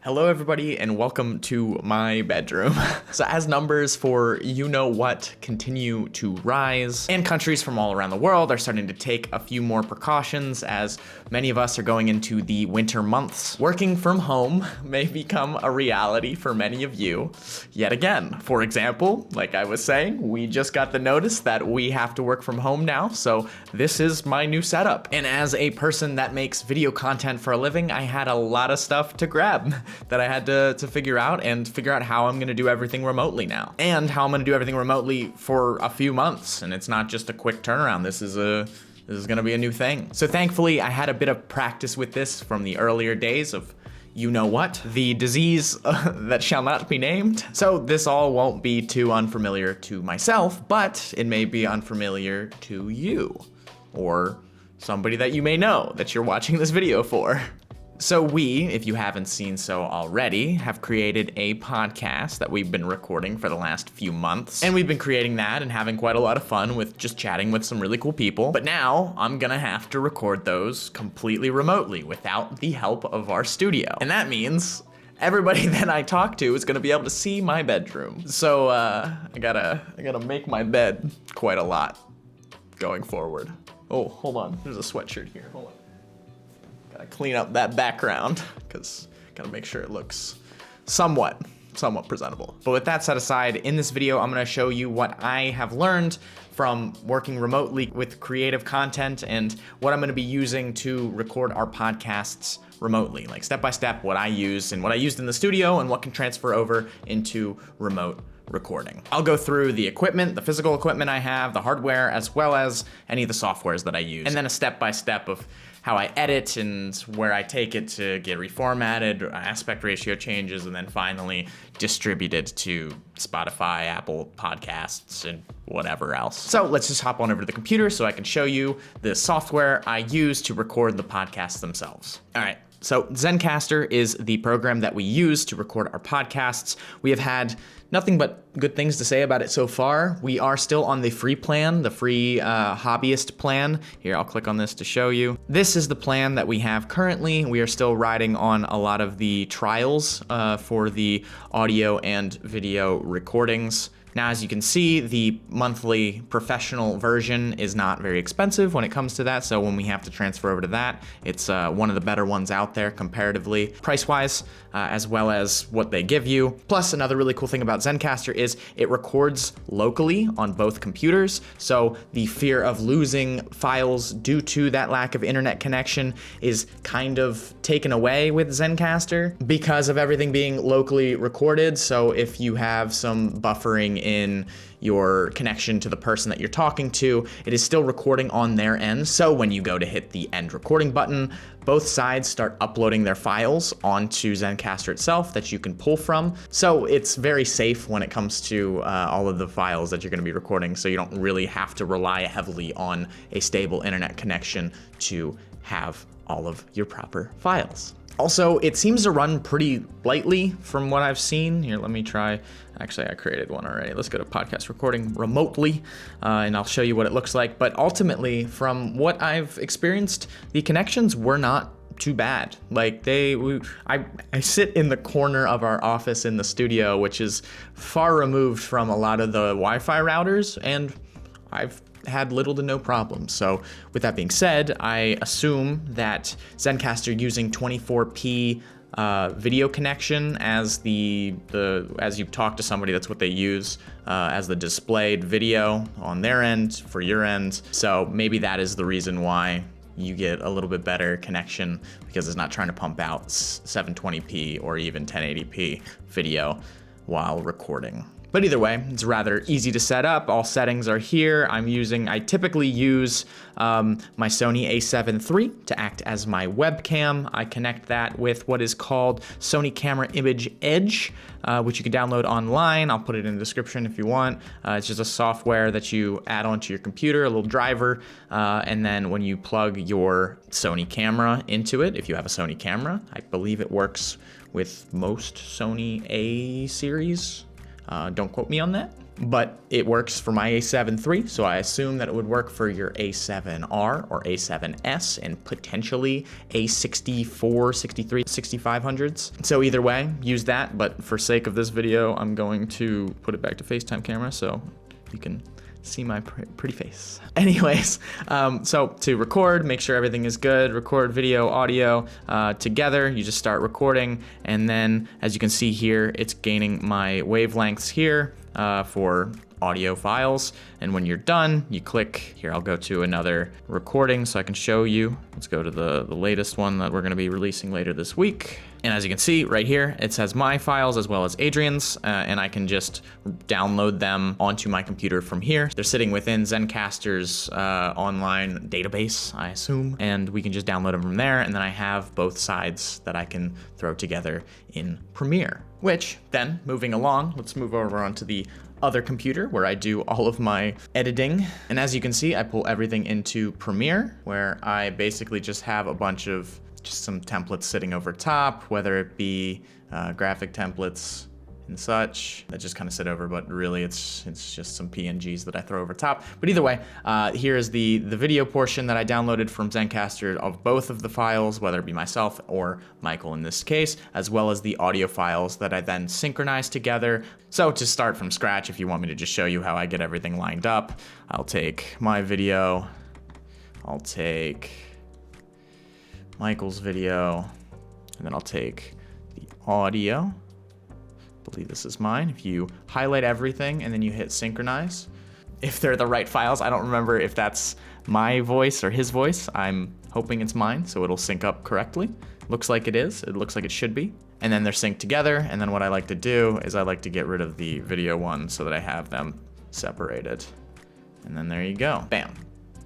Hello everybody and welcome to my bedroom. So as numbers for you-know-what continue to rise, and countries from all around the world are starting to take a few more precautions as many of us are going into the winter months, working from home may become a reality for many of you yet again. For example, like I was saying, we just got the notice that we have to work from home now, so this is my new setup. And as a person that makes video content for a living, I had a lot of stuff to grab that I had to figure out how I'm gonna do everything remotely now. And how I'm gonna do everything remotely for a few months. And it's not just a quick turnaround. This is gonna be a new thing. So thankfully I had a bit of practice with this from the earlier days of you know what, the disease that shall not be named. So this all won't be too unfamiliar to myself, but it may be unfamiliar to you or somebody that you may know that you're watching this video for. So we, if you haven't seen so already, have created a podcast that we've been recording for the last few months. And we've been creating that and having quite a lot of fun with just chatting with some really cool people. But now I'm gonna have to record those completely remotely without the help of our studio. And that means everybody that I talk to is gonna be able to see my bedroom. So I gotta make my bed quite a lot going forward. Oh, hold on, there's a sweatshirt here, hold on. Gotta clean up that background, because gotta make sure it looks somewhat presentable. But with that set aside, in this video, I'm gonna show you what I have learned from working remotely with creative content and what I'm gonna be using to record our podcasts remotely, like step by step what I use and what I used in the studio and what can transfer over into remote recording. I'll go through the equipment, the physical equipment I have, the hardware, as well as any of the softwares that I use, and then a step by step of how I edit and where I take it to get reformatted, aspect ratio changes, and then finally distributed to Spotify, Apple Podcasts, and whatever else. So let's just hop on over to the computer so I can show you the software I use to record the podcasts themselves. All right. So Zencastr is the program that we use to record our podcasts. We have had nothing but good things to say about it so far. We are still on the free plan, the free hobbyist plan. Here, I'll click on this to show you. This is the plan that we have currently. We are still riding on a lot of the trials for the audio and video recordings. Now, as you can see, the monthly professional version is not very expensive when it comes to that, so when we have to transfer over to that, it's one of the better ones out there comparatively, price-wise, as well as what they give you. Plus, another really cool thing about Zencastr is it records locally on both computers, so the fear of losing files due to that lack of internet connection is kind of taken away with Zencastr because of everything being locally recorded. So if you have some buffering in your connection to the person that you're talking to, it is still recording on their end. So when you go to hit the end recording button, both sides start uploading their files onto Zencastr itself that you can pull from. So it's very safe when it comes to all of the files that you're gonna be recording, so you don't really have to rely heavily on a stable internet connection to have all of your proper files. Also, it seems to run pretty lightly from what I've seen. Here, let me try. Actually, I created one already. Let's go to podcast recording remotely, and I'll show you what it looks like. But ultimately, from what I've experienced, the connections were not too bad. Like I sit in the corner of our office in the studio, which is far removed from a lot of the Wi-Fi routers, and I've had little to no problems. So with that being said, I assume that Zencastr using 24p video connection as as you talk to somebody, that's what they use as the displayed video on their end for your end. So maybe that is the reason why you get a little bit better connection, because it's not trying to pump out 720p or even 1080p video while recording. But either way, it's rather easy to set up. All settings are here. I typically use my Sony a7 III to act as my webcam. I connect that with what is called Sony Camera Image Edge, which you can download online. I'll put it in the description if you want. It's just a software that you add onto your computer, a little driver, and then when you plug your Sony camera into it, if you have a Sony camera, I believe it works with most Sony A series. Don't quote me on that. but it works for my A7 III, so I assume that it would work for your A7R or A7S and potentially A64, 63, 6500s. So either way, use that, but for sake of this video, I'm going to put it back to FaceTime camera so you can see my pretty face. Anyways, so to record, make sure everything is good, record video, audio together. You just start recording, and then as you can see here, it's gaining my wavelengths here for audio files. And when you're done, you click here. I'll go to another recording so I can show you. Let's go to the latest one that we're going to be releasing later this week. And as you can see right here, it says my files as well as Adrian's, and I can just download them onto my computer from here. They're sitting within Zencastr's online database, I assume, and we can just download them from there. And then I have both sides that I can throw together in Premiere. Which then, moving along, let's move over onto the other computer where I do all of my editing. And as you can see, I pull everything into Premiere, where I basically just have a bunch of just some templates sitting over top, whether it be graphic templates and such that just kind of sit over, but really it's just some PNGs that I throw over top. But either way, here is the video portion that I downloaded from Zencastr of both of the files, whether it be myself or Michael in this case, as well as the audio files that I then synchronize together. So to start from scratch, if you want me to just show you how I get everything lined up, I'll take my video, I'll take Michael's video, and then I'll take the audio. I believe this is mine. If you highlight everything and then you hit synchronize, if they're the right files, I don't remember if that's my voice or his voice. I'm hoping it's mine, so it'll sync up correctly. Looks like it is. It looks like it should be. And then they're synced together. And then what I like to do is I like to get rid of the video one so that I have them separated. And then there you go. Bam.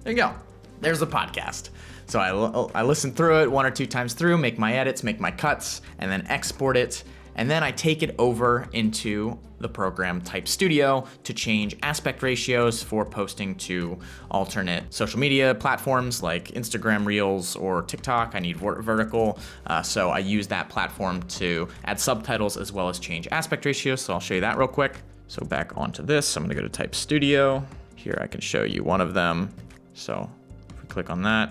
There you go. There's the podcast. So I listen through it 1 or 2 times through, make my edits, make my cuts, and then export it. And then I take it over into the program Type Studio to change aspect ratios for posting to alternate social media platforms like Instagram Reels or TikTok. I need vertical, so I use that platform to add subtitles as well as change aspect ratios. So I'll show you that real quick. So back onto this, I'm gonna go to Type Studio. Here I can show you one of them. So if we click on that,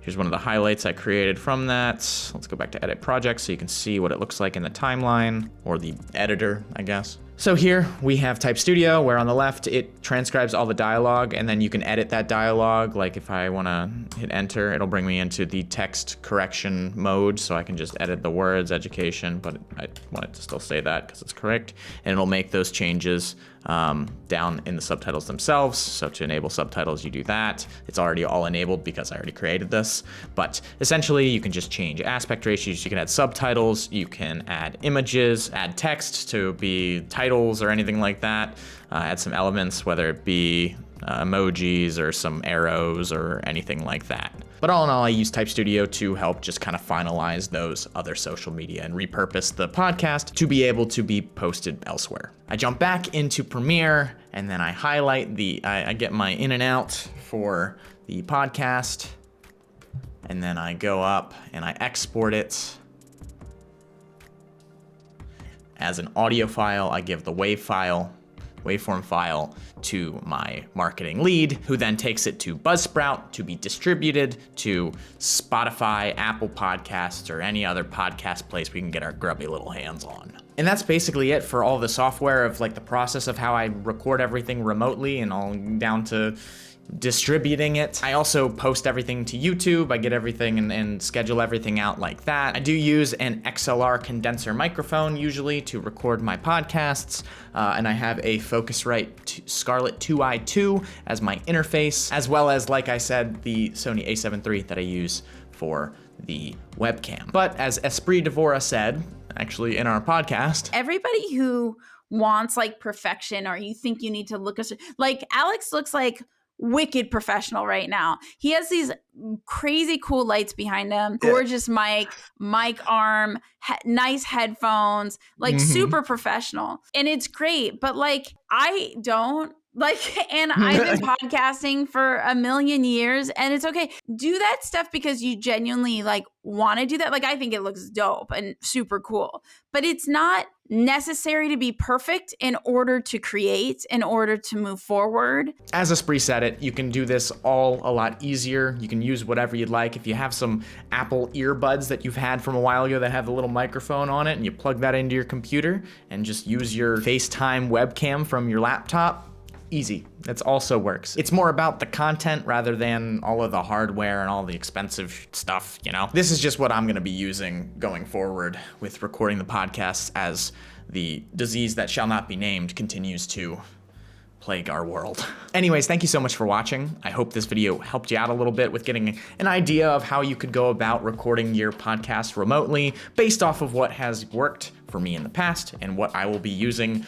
here's one of the highlights I created from that. Let's go back to Edit Projects so you can see what it looks like in the timeline, or the editor, I guess. So here we have Type Studio, where on the left it transcribes all the dialogue, and then you can edit that dialogue. Like if I wanna hit enter, it'll bring me into the text correction mode, so I can just edit the words, education, but I want it to still say that because it's correct. And it'll make those changes down in the subtitles themselves. So to enable subtitles, you do that. It's already all enabled because I already created this. But essentially, you can just change aspect ratios. You can add subtitles. You can add images, add text to be titles or anything like that. Add some elements, whether it be emojis or some arrows or anything like that. But all in all, I use Type Studio to help just kind of finalize those other social media and repurpose the podcast to be able to be posted elsewhere. I jump back into Premiere, and then I highlight I get my in and out for the podcast, and then I go up and I export it as an audio file. I give the waveform file to my marketing lead, who then takes it to Buzzsprout to be distributed to Spotify, Apple Podcasts, or any other podcast place we can get our grubby little hands on. And that's basically it for all the software of like the process of how I record everything remotely and all down to distributing it. I also post everything to YouTube. I get everything and schedule everything out like that. I do use an XLR condenser microphone usually to record my podcasts, and I have a Focusrite Scarlett 2i2 as my interface, as well as, like I said, the Sony a7 III that I use for the webcam. But as Esprit Devora said, actually in our podcast, everybody who wants like perfection, or you think you need to look like Alex looks like wicked professional right now. He has these crazy cool lights behind him, gorgeous mic arm, nice headphones, like super professional. And it's great. But like, I don't Like, and I've been podcasting for a million years, and it's okay. Do that stuff because you genuinely like want to do that. Like, I think it looks dope and super cool, but it's not necessary to be perfect in order to create, in order to move forward. As Esprit said it, you can do this all a lot easier. You can use whatever you'd like. If you have some Apple earbuds that you've had from a while ago that have the little microphone on it, and you plug that into your computer and just use your FaceTime webcam from your laptop, easy. That also works. It's more about the content rather than all of the hardware and all the expensive stuff, you know? This is just what I'm gonna be using going forward with recording the podcasts as the disease that shall not be named continues to plague our world. Anyways, thank you so much for watching. I hope this video helped you out a little bit with getting an idea of how you could go about recording your podcast remotely based off of what has worked for me in the past and what I will be using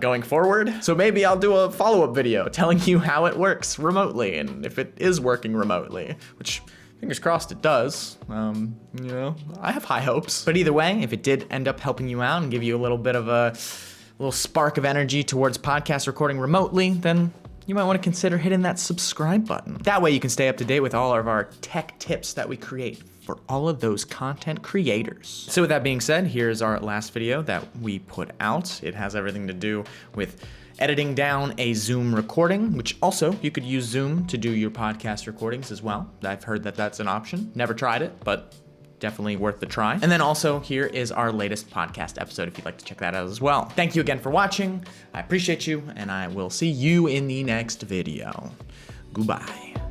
going forward. So maybe I'll do a follow-up video telling you how it works remotely and if it is working remotely, which fingers crossed it does. You know, I have high hopes. But either way, if it did end up helping you out and give you a little bit of a little spark of energy towards podcast recording remotely, then you might want to consider hitting that subscribe button. That way you can stay up to date with all of our tech tips that we create for all of those content creators. So with that being said, here's our last video that we put out. It has everything to do with editing down a Zoom recording, which also you could use Zoom to do your podcast recordings as well. I've heard that that's an option. Never tried it, but definitely worth the try. And then also here is our latest podcast episode if you'd like to check that out as well. Thank you again for watching. I appreciate you, and I will see you in the next video. Goodbye.